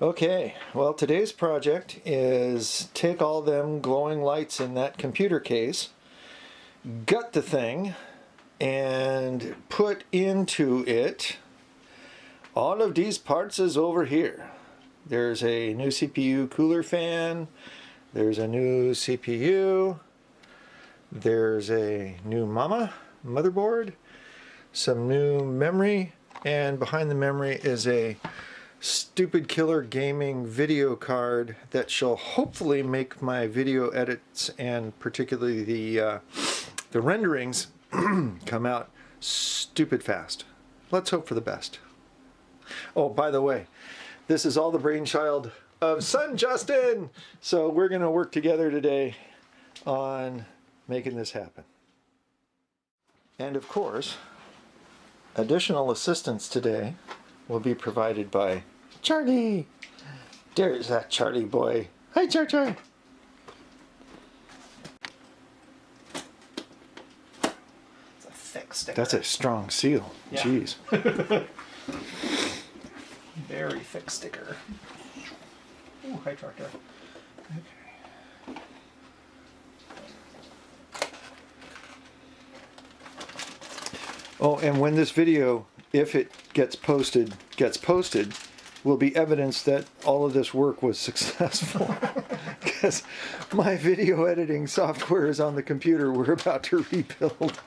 Okay, well, today's project is take all them glowing lights in that computer case, gut the thing, and put into it all of these parts is over here. There's a new CPU cooler fan, there's a new CPU, there's a new motherboard, some new memory, and behind the memory is a stupid killer gaming video card that shall hopefully make my video edits and particularly the renderings come out stupid fast. Let's hope for the best. Oh, by the way, this is all the brainchild of son Justin, so we're going to work together today on making this happen. And of course, additional assistance today will be provided by Charlie. There's that Charlie boy. Hi, Char. It's a thick sticker. That's a strong seal. Yeah. Jeez. Very thick sticker. Ooh, hi, tractor. Okay. Oh, and when this video, if it gets posted, will be evidence that all of this work was successful. Because my video editing software is on the computer we're about to rebuild.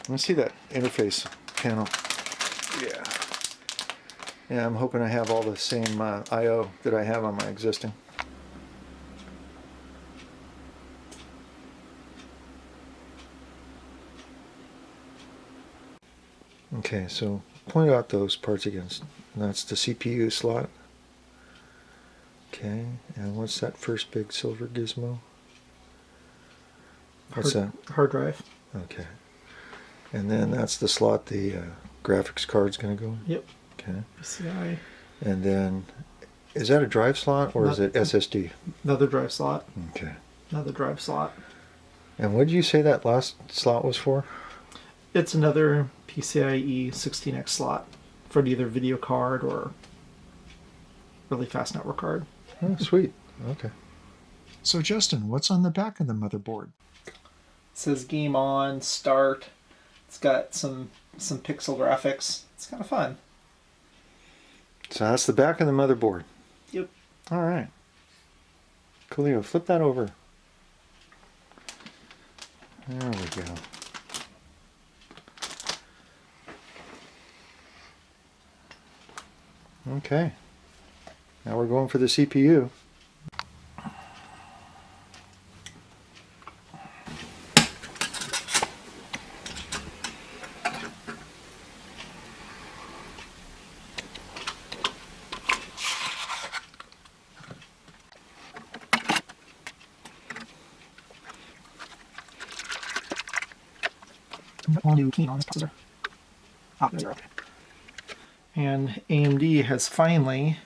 Let's see that interface panel. Yeah. Yeah, I'm hoping I have all the same I/O that I have on my existing. Okay, so point out those parts again. That's the CPU slot. Okay, and what's that first big silver gizmo? What's that? Hard drive. Okay. And then that's the slot the graphics card's going to go in? Yep. Okay. PCI. And then, is that a drive slot or is it SSD? Another drive slot. Okay. Another drive slot. And what did you say that last slot was for? It's another PCIe 16X slot for either video card or really fast network card. Oh, sweet. Okay. So Justin, what's on the back of the motherboard? It says game on, start. It's got some pixel graphics. It's kind of fun. So that's the back of the motherboard. Yep. All right. Coolio, flip that over. There we go. Okay. Now we're going for the CPU. All new key on this processor. Ah, 0. And AMD has finally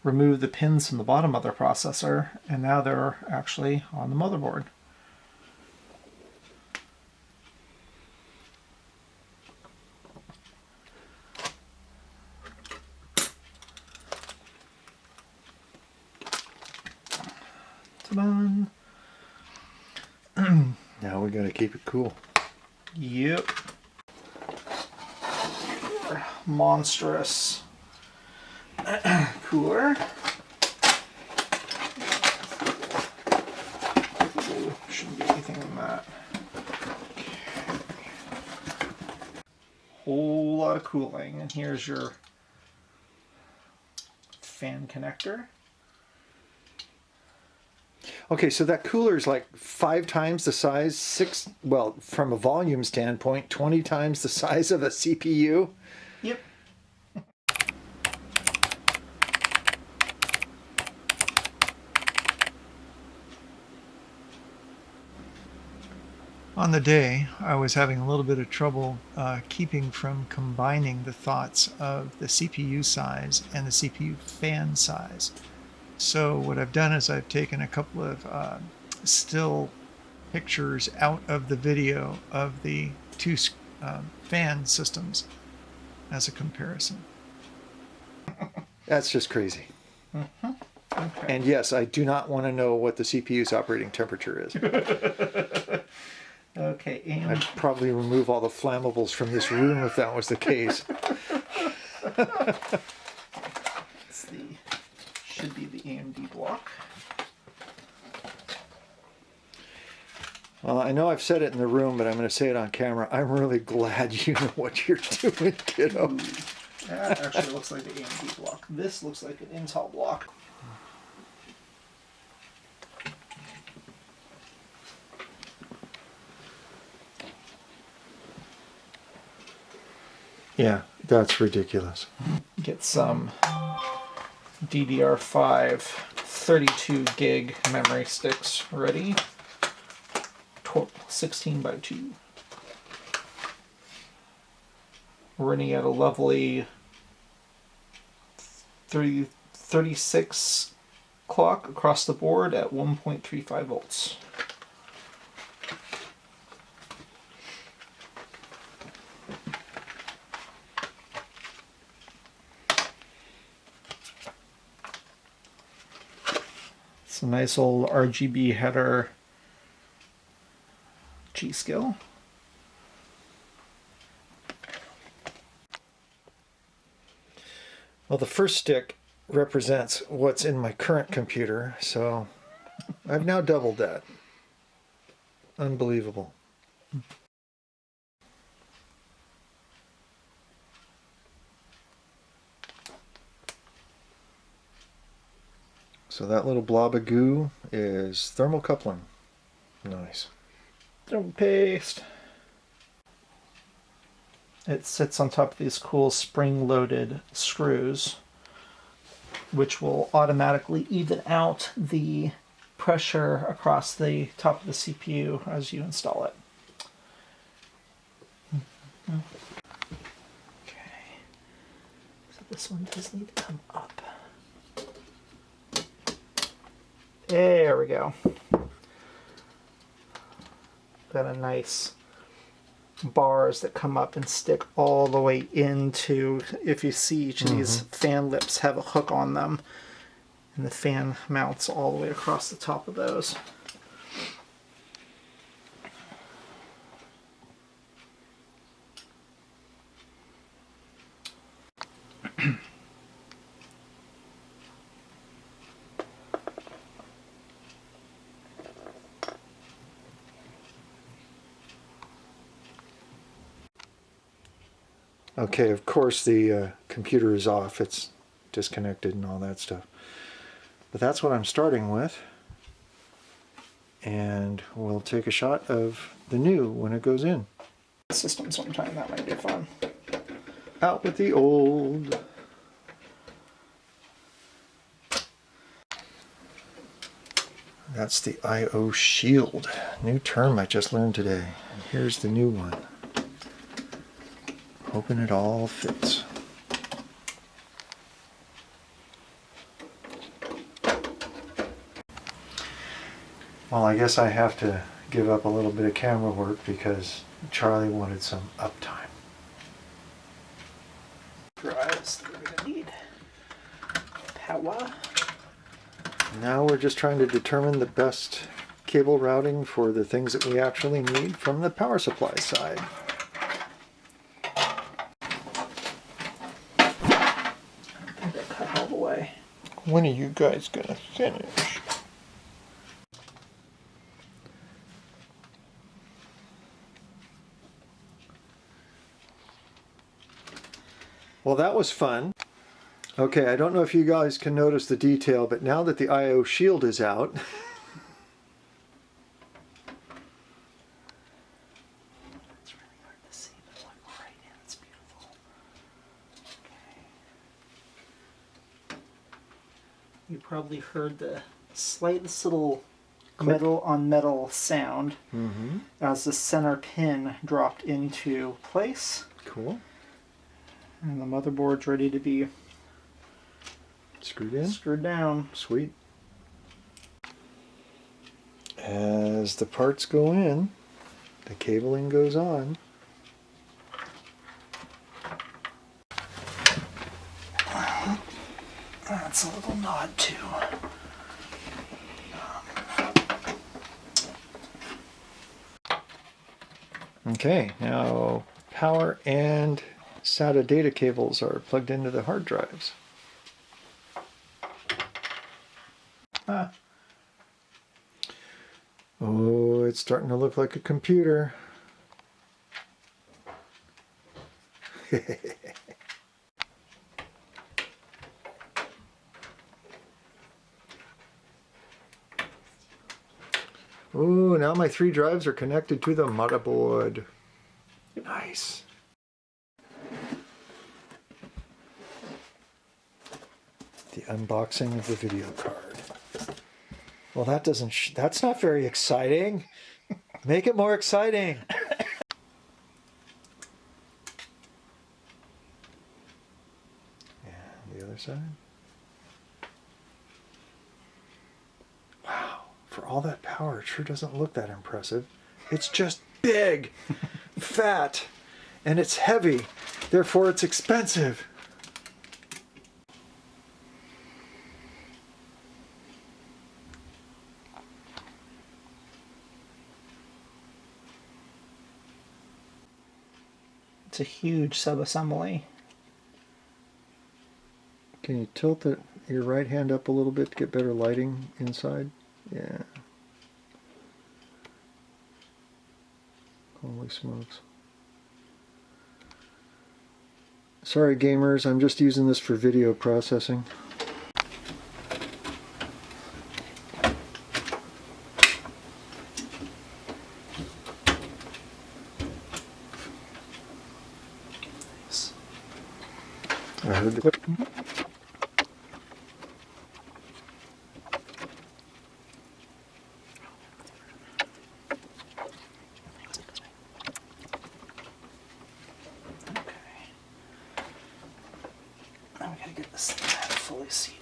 removed the pins from the bottom of their processor, and now they're actually on the motherboard. Ta-da! Now we got to keep it cool. Yep. Monstrous cooler. Shouldn't be anything in that. Whole lot of cooling, and here's your fan connector. Okay, so that cooler is like 5 times the size, well, from a volume standpoint, 20 times the size of a CPU. Yep. On the day, I was having a little bit of trouble keeping from combining the thoughts of the CPU size and the CPU fan size. So what I've done is I've taken a couple of still pictures out of the video of the two fan systems as a comparison. That's just crazy. And yes, I do not want to know what the CPU's operating temperature is. Okay, I'd and probably remove all the flammables from this room if that was the case. should be the AMD block. Well, I know I've said it in the room, but I'm going to say it on camera. I'm really glad you know what you're doing, kiddo. That actually looks like the AMD block. This looks like an Intel block. Yeah, that's ridiculous. Get some DDR5 32 gig memory sticks ready. 16 by 2. We're running at a lovely 36 clock across the board at 1.35 volts. It's a nice old RGB header G-Skill. Well, the first stick represents what's in my current computer, so I've now doubled that. Unbelievable. So that little blob of goo is thermal coupling. Nice. Don't paste. It sits on top of these cool spring-loaded screws, which will automatically even out the pressure across the top of the CPU as you install it. Okay, so this one does need to come up. There we go. Got a nice bars that come up and stick all the way into, if you see each of these fan lips have a hook on them, and the fan mounts all the way across the top of those. Okay, of course the computer is off, it's disconnected and all that stuff. But that's what I'm starting with. And we'll take a shot of the new when it goes in. System sometime, that might be fun. Out with the old. That's the I/O shield. New term I just learned today. And here's the new one. Hoping it all fits. Well, I guess I have to give up a little bit of camera work because Charlie wanted some uptime. Drives that we're gonna need. Power. Now we're just trying to determine the best cable routing for the things that we actually need from the power supply side. Cut all the way. When are you guys gonna finish? Well, that was fun. Okay, I don't know if you guys can notice the detail, but now that the I/O shield is out, It's really hard to see, but look right in. It's beautiful. Okay. You probably heard the slightest little metal on metal sound as the center pin dropped into place. cool, And the motherboard's ready to be screwed in, screwed down. sweet. As the parts go in, the cabling goes on. That's a little nod too. Okay, now power and SATA data cables are plugged into the hard drives. Ah, Oh, it's starting to look like a computer. Oh, now my 3 drives are connected to the motherboard. Nice. The unboxing of the video card. Well, that doesn't. That's not very exciting. Make it more exciting. And the other side. Wow. For all that power, it sure doesn't look that impressive. It's just big, fat, and it's heavy. Therefore, it's expensive. it's a huge subassembly. Can you tilt your right hand up a little bit to get better lighting inside? Yeah. Holy smokes. Sorry gamers, I'm just using this for video processing. I heard the click. Now we gotta get this thing fully seated.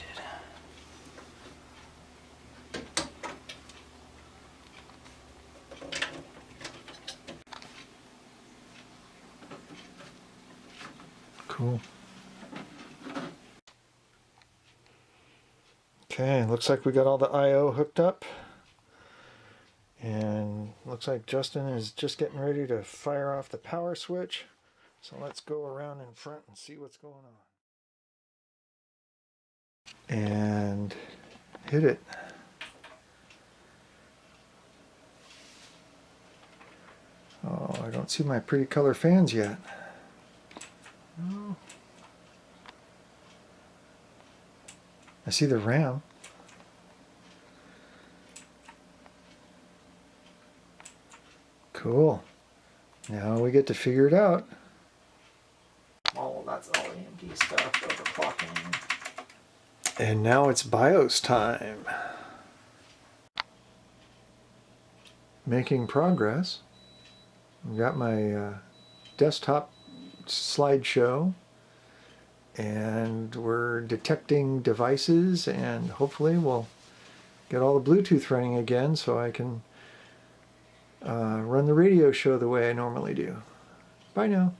Cool. Okay, looks like we got all the I/O hooked up. And looks like Justin is just getting ready to fire off the power switch. So let's go around in front and see what's going on. And hit it. Oh, I don't see my pretty color fans yet. No. I see the RAM. Cool. Now we get to figure it out. Oh, that's all AMD stuff, overclocking. And now it's BIOS time. Making progress. I've got my desktop slideshow, and we're detecting devices, and hopefully we'll get all the Bluetooth running again so I can run the radio show the way I normally do. Bye now.